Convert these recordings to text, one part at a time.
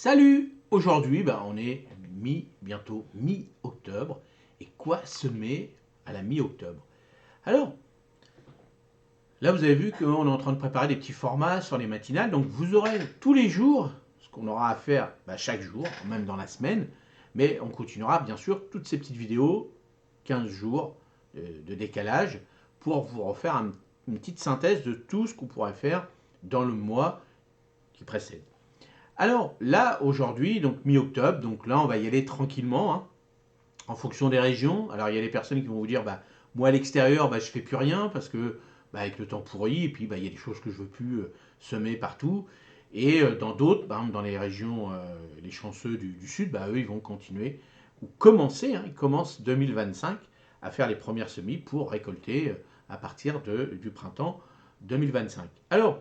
Salut! Aujourd'hui, on est bientôt mi-octobre. Et quoi semer à la mi-octobre? Alors, là, vous avez vu qu'on est en train de préparer des petits formats sur les matinales. Donc, vous aurez tous les jours ce qu'on aura à faire chaque jour, même dans la semaine. Mais on continuera, bien sûr, toutes ces petites vidéos, 15 jours de décalage, pour vous refaire une petite synthèse de tout ce qu'on pourrait faire dans le mois qui précède. Alors là, aujourd'hui, donc mi-octobre, donc là, on va y aller tranquillement, hein, en fonction des régions. Alors il y a des personnes qui vont vous dire, moi à l'extérieur, je fais plus rien parce que avec le temps pourri, et puis il y a des choses que je veux plus semer partout. Et dans d'autres, par exemple dans les régions, les chanceux du sud, eux, ils vont continuer, ou commencer, hein, ils commencent 2025 à faire les premières semis pour récolter à partir du printemps 2025. Alors,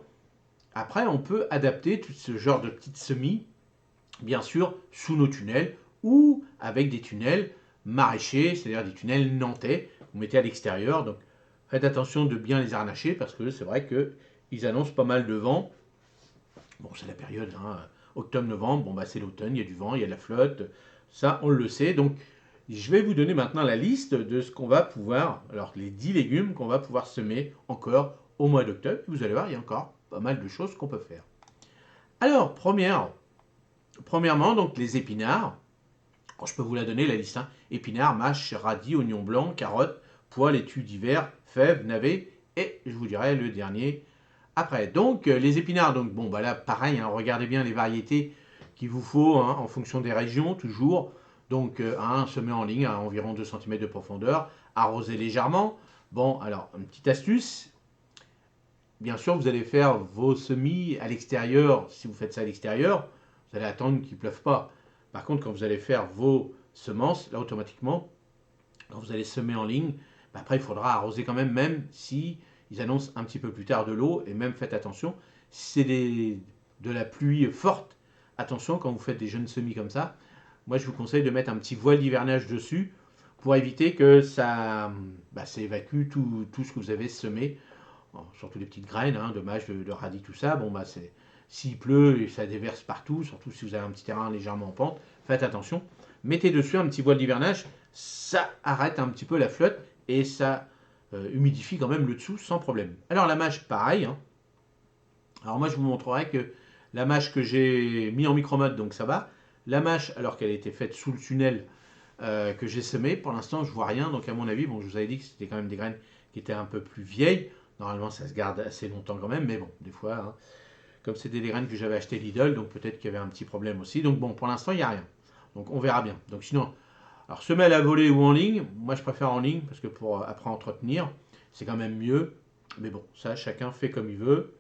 après, on peut adapter tout ce genre de petites semis, bien sûr, sous nos tunnels ou avec des tunnels maraîchers, c'est-à-dire des tunnels nantais, vous mettez à l'extérieur. Donc, faites attention de bien les harnacher parce que c'est vrai qu'ils annoncent pas mal de vent. Bon, c'est la période, hein, octobre-novembre, c'est l'automne, il y a du vent, il y a de la flotte, ça, on le sait. Donc, je vais vous donner maintenant la liste de ce qu'on va pouvoir, alors les 10 légumes qu'on va pouvoir semer encore au mois d'octobre. Vous allez voir, il y a encore pas mal de choses qu'on peut faire. Alors, premièrement, donc les épinards. Je peux vous la donner, la liste, hein. Épinards, mâches, radis, oignons blancs, carottes, pois, laitue d'hiver, fèves, navets, et je vous dirai le dernier après. Donc, les épinards, donc là, pareil, hein, regardez bien les variétés qu'il vous faut, hein, en fonction des régions, toujours. Donc, un semé en ligne à environ 2 cm de profondeur, arroser légèrement. Bon, alors, une petite astuce, bien sûr, vous allez faire vos semis à l'extérieur. Si vous faites ça à l'extérieur, vous allez attendre qu'il ne pleuve pas. Par contre, quand vous allez faire vos semences, là, automatiquement, quand vous allez semer en ligne, après, il faudra arroser quand même si ils annoncent un petit peu plus tard de l'eau. Et même, faites attention, si c'est de la pluie forte, attention quand vous faites des jeunes semis comme ça. Moi, je vous conseille de mettre un petit voile d'hivernage dessus pour éviter que ça évacue tout ce que vous avez semé. Bon, surtout les petites graines, hein, de mâches, de radis, tout ça. S'il pleut et ça déverse partout, surtout si vous avez un petit terrain légèrement en pente, faites attention. Mettez dessus un petit voile d'hivernage, ça arrête un petit peu la flotte et ça humidifie quand même le dessous sans problème. Alors la mâche, pareil, hein. Alors moi je vous montrerai que la mâche que j'ai mis en micro-mode, donc ça va. La mâche, alors qu'elle a été faite sous le tunnel que j'ai semé, pour l'instant je vois rien. Donc à mon avis, je vous avais dit que c'était quand même des graines qui étaient un peu plus vieilles. Normalement, ça se garde assez longtemps quand même, mais bon, des fois, hein, comme c'était des graines que j'avais achetées Lidl, donc peut-être qu'il y avait un petit problème aussi. Donc bon, pour l'instant, il n'y a rien. Donc on verra bien. Donc sinon, alors semer à la volée ou en ligne, moi je préfère en ligne parce que pour après entretenir, c'est quand même mieux. Mais bon, ça, chacun fait comme il veut.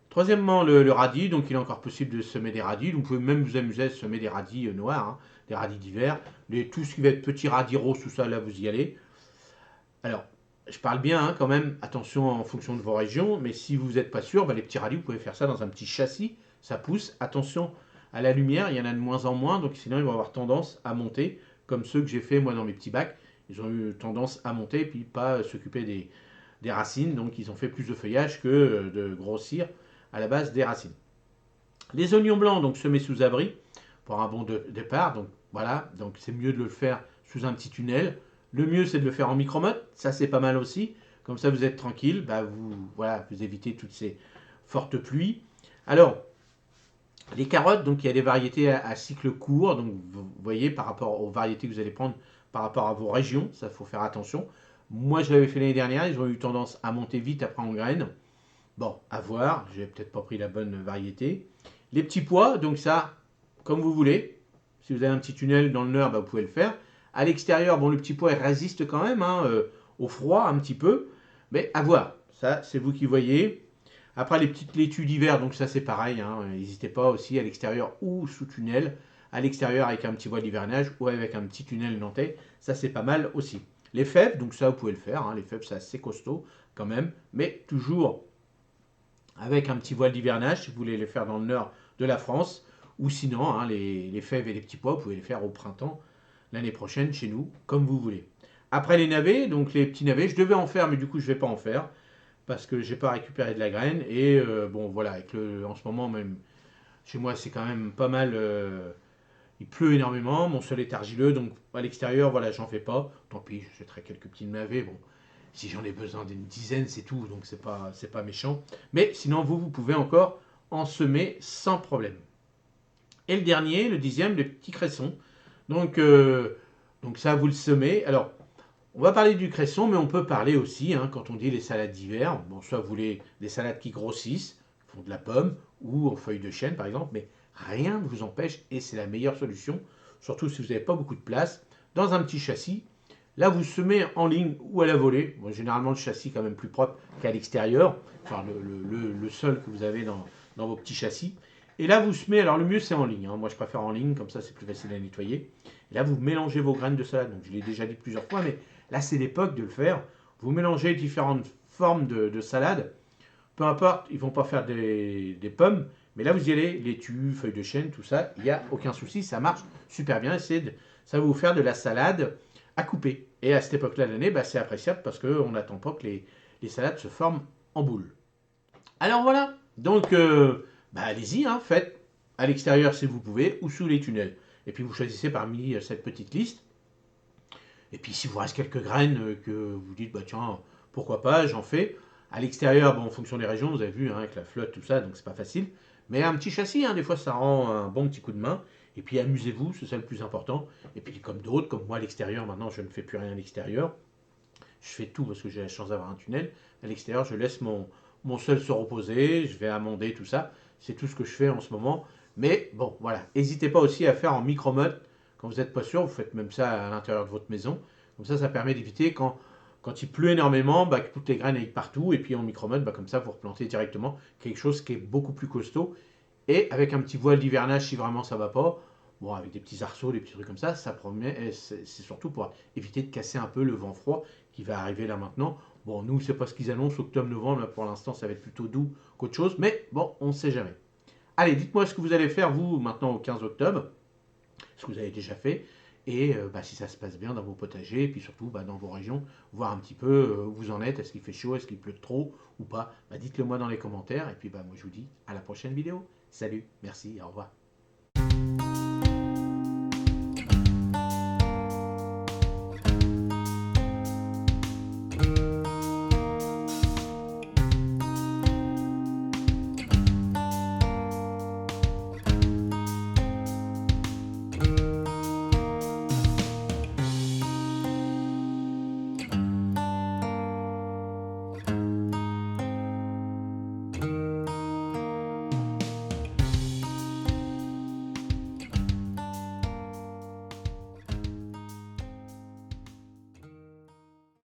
Troisièmement, le radis. Donc il est encore possible de semer des radis. Vous pouvez même vous amuser à semer des radis noirs, hein, des radis d'hiver. Tout ce qui va être petit radis rose, tout ça, là, vous y allez. Alors, je parle bien, hein, quand même, attention en fonction de vos régions, mais si vous n'êtes pas sûr, les petits radis, vous pouvez faire ça dans un petit châssis, ça pousse. Attention à la lumière, il y en a de moins en moins, donc sinon ils vont avoir tendance à monter, comme ceux que j'ai fait moi dans mes petits bacs. Ils ont eu tendance à monter, et puis pas s'occuper des racines, donc ils ont fait plus de feuillage que de grossir à la base des racines. Les oignons blancs, donc semés sous abri, pour un bon départ, donc voilà, donc c'est mieux de le faire sous un petit tunnel. Le mieux, c'est de le faire en micro-mode. Ça, c'est pas mal aussi. Comme ça, vous êtes tranquille. Vous évitez toutes ces fortes pluies. Alors, les carottes, donc il y a des variétés à cycle court. Donc, vous voyez, par rapport aux variétés que vous allez prendre, par rapport à vos régions, ça, faut faire attention. Moi, je l'avais fait l'année dernière. Ils ont eu tendance à monter vite après en graines. Bon, à voir. J'ai peut-être pas pris la bonne variété. Les petits pois, donc ça, comme vous voulez. Si vous avez un petit tunnel dans le nord, vous pouvez le faire. À l'extérieur, le petit pois il résiste quand même, hein, au froid un petit peu, mais à voir. Ça, c'est vous qui voyez. Après, les petites laitues d'hiver, donc ça c'est pareil, hein, n'hésitez pas aussi à l'extérieur ou sous tunnel. À l'extérieur avec un petit voile d'hivernage ou avec un petit tunnel nantais, ça c'est pas mal aussi. Les fèves, donc ça vous pouvez le faire, hein, les fèves c'est assez costaud quand même, mais toujours avec un petit voile d'hivernage si vous voulez les faire dans le nord de la France, ou sinon, hein, les fèves et les petits pois, vous pouvez les faire au printemps l'année prochaine chez nous, comme vous voulez. Après les navets, donc les petits navets, je devais en faire, mais du coup je ne vais pas en faire parce que j'ai pas récupéré de la graine et voilà, en ce moment même Chez moi, c'est quand même pas mal. Il pleut énormément, mon sol est argileux, donc à l'extérieur, voilà, j'en fais pas. Tant pis, je jetterai quelques petits navets. Bon, si j'en ai besoin d'une dizaine, c'est tout, donc c'est pas méchant. Mais sinon, vous pouvez encore en semer sans problème. Et le dernier, le dixième, les petits cressons. Donc, donc ça, vous le semez. Alors, on va parler du cresson, mais on peut parler aussi, hein, quand on dit les salades d'hiver, bon, soit vous voulez des salades qui grossissent, font de la pomme, ou en feuilles de chêne par exemple, mais rien ne vous empêche, et c'est la meilleure solution, surtout si vous n'avez pas beaucoup de place, dans un petit châssis. Là, vous semez en ligne ou à la volée. Bon, généralement, le châssis est quand même plus propre qu'à l'extérieur, enfin le sol que vous avez dans vos petits châssis. Et là, vous semez, alors le mieux c'est en ligne, hein. Moi je préfère en ligne, comme ça c'est plus facile à nettoyer. Et là, vous mélangez vos graines de salade, donc je l'ai déjà dit plusieurs fois, mais là, c'est l'époque de le faire. Vous mélangez différentes formes de salade. Peu importe, ils ne vont pas faire des pommes. Mais là, vous y allez, laitue, feuilles de chêne, tout ça. Il n'y a aucun souci, ça marche super bien. Ça va vous faire de la salade à couper. Et à cette époque-là de l'année, bah, c'est appréciable parce qu'on n'attend pas que les salades se forment en boule. Alors voilà, donc bah, allez-y, hein, faites à l'extérieur si vous pouvez ou sous les tunnels. Et puis vous choisissez parmi cette petite liste. Et puis s'il vous reste quelques graines que vous dites, bah tiens, pourquoi pas, j'en fais. À l'extérieur, bon, en fonction des régions, vous avez vu, hein, avec la flotte, tout ça, donc c'est pas facile. Mais un petit châssis, hein, des fois, ça rend un bon petit coup de main. Et puis amusez-vous, c'est ça le plus important. Et puis comme d'autres, comme moi à l'extérieur, maintenant je ne fais plus rien à l'extérieur. Je fais tout parce que j'ai la chance d'avoir un tunnel. À l'extérieur, je laisse mon sol se reposer, je vais amender tout ça. C'est tout ce que je fais en ce moment. Mais bon, voilà. N'hésitez pas aussi à faire en micro-mode. Quand vous n'êtes pas sûr, vous faites même ça à l'intérieur de votre maison. Comme ça permet d'éviter quand il pleut énormément, bah, que toutes les graines aillent partout. Et puis en micro-mode, bah, comme ça, vous replantez directement quelque chose qui est beaucoup plus costaud. Et avec un petit voile d'hivernage, si vraiment ça va pas, bon, avec des petits arceaux, des petits trucs comme ça promet, c'est surtout pour éviter de casser un peu le vent froid qui va arriver là maintenant. Bon, nous, c'est pas ce qu'ils annoncent, octobre-novembre, pour l'instant, ça va être plutôt doux qu'autre chose, mais bon, on ne sait jamais. Allez, dites-moi ce que vous allez faire, vous, maintenant, au 15 octobre, ce que vous avez déjà fait, et bah, si ça se passe bien dans vos potagers, et puis surtout bah, dans vos régions, voir un petit peu où vous en êtes, est-ce qu'il fait chaud, est-ce qu'il pleut trop ou pas, bah, dites-le moi dans les commentaires, et puis bah, moi je vous dis à la prochaine vidéo. Salut, merci, au revoir.